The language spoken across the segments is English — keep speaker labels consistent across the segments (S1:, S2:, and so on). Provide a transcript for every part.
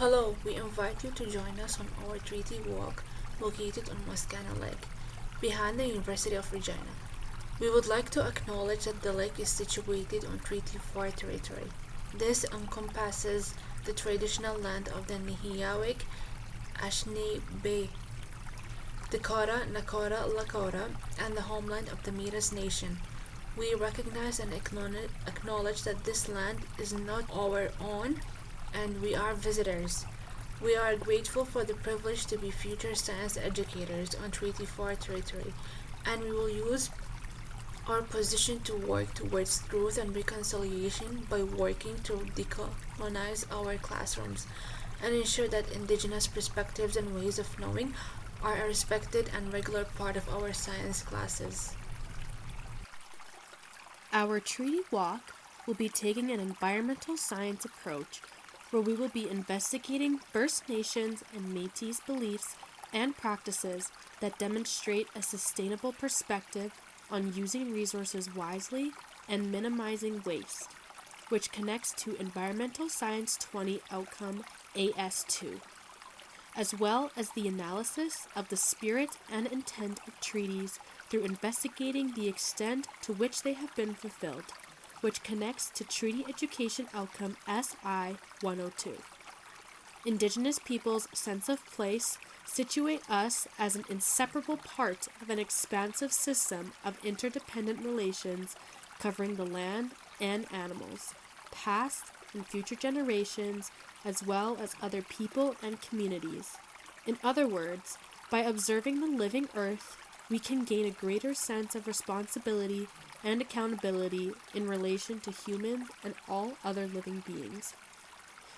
S1: Hello, we invite you to join us on our treaty walk located on Wascana Lake, behind the University of Regina. We would like to acknowledge that the lake is situated on Treaty 4 territory. This encompasses the traditional land of the Nihiawik, Ashni Bay, Dakota, Nakota, Lakota, and the homeland of the Midas Nation. We recognize and acknowledge that this land is not our own and we are visitors. We are grateful for the privilege to be future science educators on Treaty 4 territory, and we will use our position to work towards truth and reconciliation by working to decolonize our classrooms and ensure that Indigenous perspectives and ways of knowing are a respected and regular part of our science classes.
S2: Our treaty walk will be taking an environmental science approach where we will be investigating First Nations and Métis beliefs and practices that demonstrate a sustainable perspective on using resources wisely and minimizing waste, which connects to Environmental Science 20 Outcome AS2, as well as the analysis of the spirit and intent of treaties through investigating the extent to which they have been fulfilled, which connects to Treaty Education Outcome SI 102. Indigenous peoples' sense of place situate us as an inseparable part of an expansive system of interdependent relations covering the land and animals, past and future generations, as well as other people and communities. In other words, by observing the living earth, we can gain a greater sense of responsibility and accountability in relation to humans and all other living beings.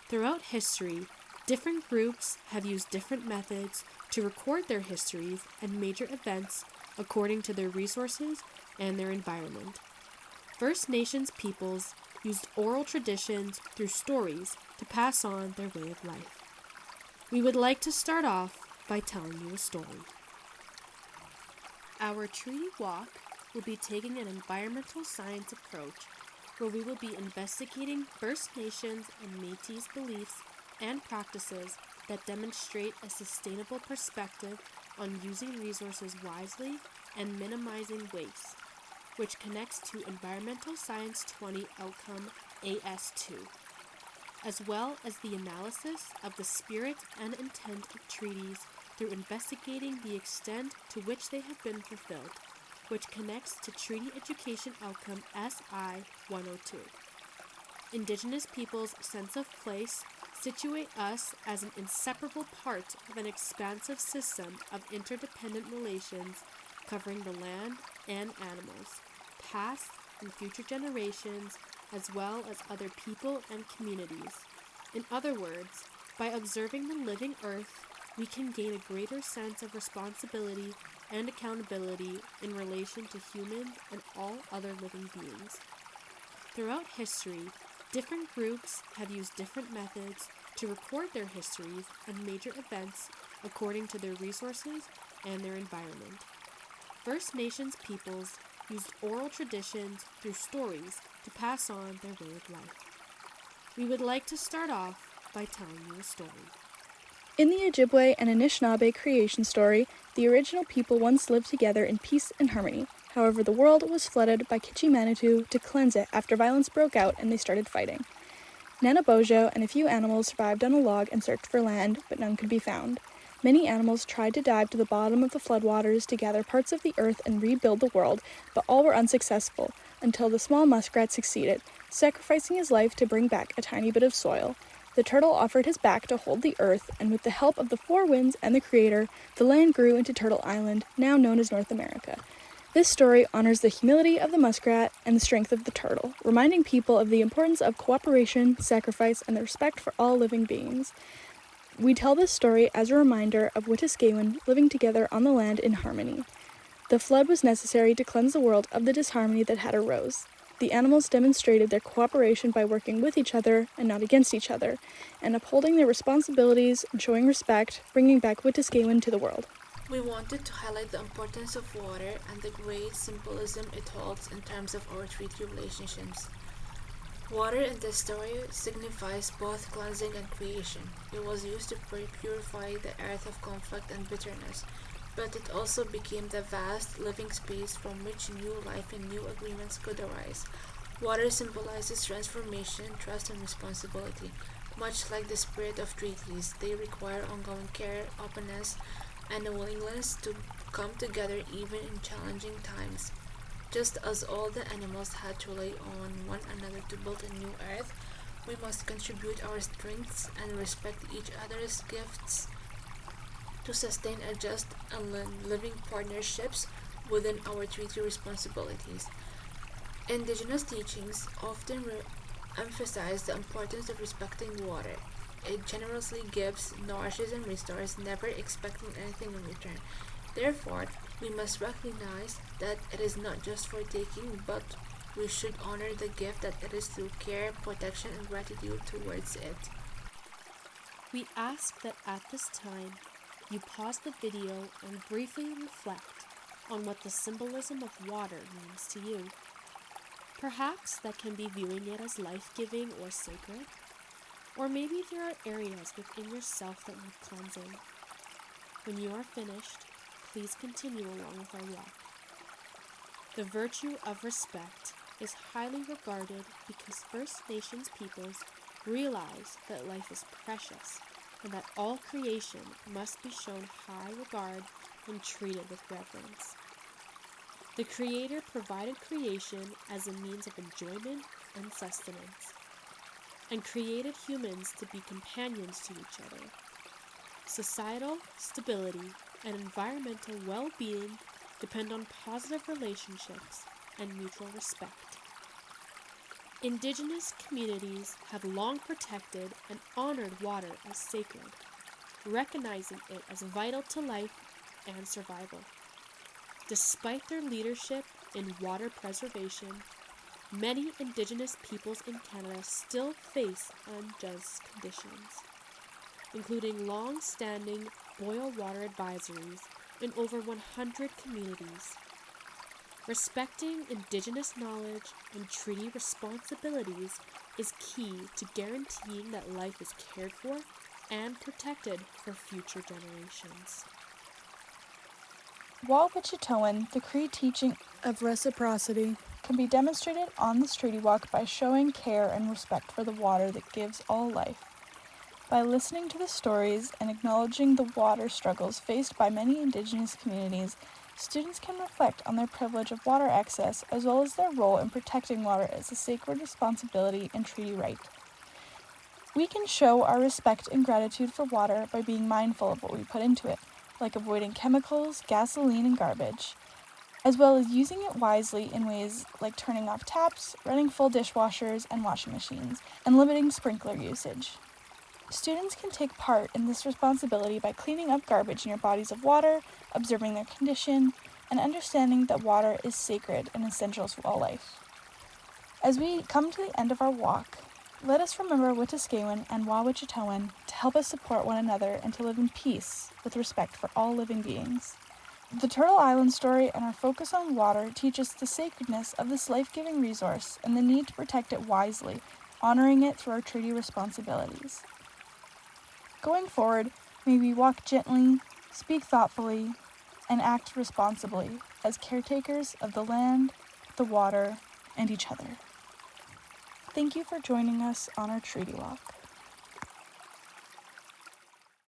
S2: Throughout history, different groups have used different methods to record their histories and major events according to their resources and their environment. First Nations peoples used oral traditions through stories to pass on their way of life. We would like to start off by telling you a story. Our treaty walk will be taking an environmental science approach where we will be investigating First Nations and Métis beliefs and practices that demonstrate a sustainable perspective on using resources wisely and minimizing waste, which connects to Environmental Science 20 Outcome AS2, as well as the analysis of the spirit and intent of treaties through investigating the extent to which they have been fulfilled, which connects to Treaty Education Outcome SI 102. Indigenous peoples' sense of place situate us as an inseparable part of an expansive system of interdependent relations covering the land and animals, past and future generations, as well as other people and communities. In other words, by observing the living earth, we can gain a greater sense of responsibility and accountability in relation to humans and all other living beings. Throughout history, different groups have used different methods to record their histories and major events according to their resources and their environment. First Nations peoples used oral traditions through stories to pass on their way of life. We would like to start off by telling you a story.
S3: In the Ojibwe and Anishinaabe creation story, the original people once lived together in peace and harmony. However, the world was flooded by Kitchi Manitou to cleanse it after violence broke out and they started fighting. Nanabojo and a few animals survived on a log and searched for land, but none could be found. Many animals tried to dive to the bottom of the floodwaters to gather parts of the earth and rebuild the world, but all were unsuccessful, until the small muskrat succeeded, sacrificing his life to bring back a tiny bit of soil. The turtle offered his back to hold the earth, and with the help of the four winds and the Creator, the land grew into Turtle Island, now known as North America. This story honors the humility of the muskrat and the strength of the turtle, reminding people of the importance of cooperation, sacrifice, and the respect for all living beings. We tell this story as a reminder of Wetaskiwin living together on the land in harmony. The flood was necessary to cleanse the world of the disharmony that had arose. The animals demonstrated their cooperation by working with each other and not against each other, and upholding their responsibilities and showing respect, bringing back Wetaskiwin to the world.
S1: We wanted to highlight the importance of water and the great symbolism it holds in terms of our treaty relationships. Water in this story signifies both cleansing and creation. It was used to purify the earth of conflict and bitterness, but it also became the vast living space from which new life and new agreements could arise. Water symbolizes transformation, trust, and responsibility. Much like the spirit of treaties, they require ongoing care, openness, and a willingness to come together even in challenging times. Just as all the animals had to rely on one another to build a new earth, we must contribute our strengths and respect each other's gifts to sustain a just and living partnerships within our treaty responsibilities. Indigenous teachings often emphasize the importance of respecting water. It generously gives, nourishes, and restores, never expecting anything in return. Therefore, we must recognize that it is not just for taking, but we should honor the gift that it is through care, protection, and gratitude towards it.
S2: We ask that at this time you pause the video and briefly reflect on what the symbolism of water means to you. Perhaps that can be viewing it as life-giving or sacred, or maybe there are areas within yourself that need cleansing. When you are finished, please continue along with our walk. The virtue of respect is highly regarded because First Nations peoples realize that life is precious and that all creation must be shown high regard and treated with reverence. The Creator provided creation as a means of enjoyment and sustenance, and created humans to be companions to each other. Societal stability and environmental well-being depend on positive relationships and mutual respect. Indigenous communities have long protected and honored water as sacred, recognizing it as vital to life and survival. Despite their leadership in water preservation, many Indigenous peoples in Canada still face unjust conditions, including long-standing boil water advisories in over 100 communities. Respecting Indigenous knowledge and treaty responsibilities is key to guaranteeing that life is cared for and protected for future generations.
S3: While Wichitoan, the Cree teaching of reciprocity can be demonstrated on this treaty walk by showing care and respect for the water that gives all life. By listening to the stories and acknowledging the water struggles faced by many Indigenous communities, students can reflect on their privilege of water access as well as their role in protecting water as a sacred responsibility and treaty right. We can show our respect and gratitude for water by being mindful of what we put into it, like avoiding chemicals, gasoline, and garbage, as well as using it wisely in ways like turning off taps, running full dishwashers and washing machines, and limiting sprinkler usage. Students can take part in this responsibility by cleaning up garbage near bodies of water, observing their condition, and understanding that water is sacred and essential to all life. As we come to the end of our walk, let us remember Wetaskiwin and Wah-Wichitoan to help us support one another and to live in peace with respect for all living beings. The Turtle Island story and our focus on water teach us the sacredness of this life-giving resource and the need to protect it wisely, honoring it through our treaty responsibilities. Going forward, may we walk gently, speak thoughtfully, and act responsibly as caretakers of the land, the water, and each other. Thank you for joining us on our treaty walk.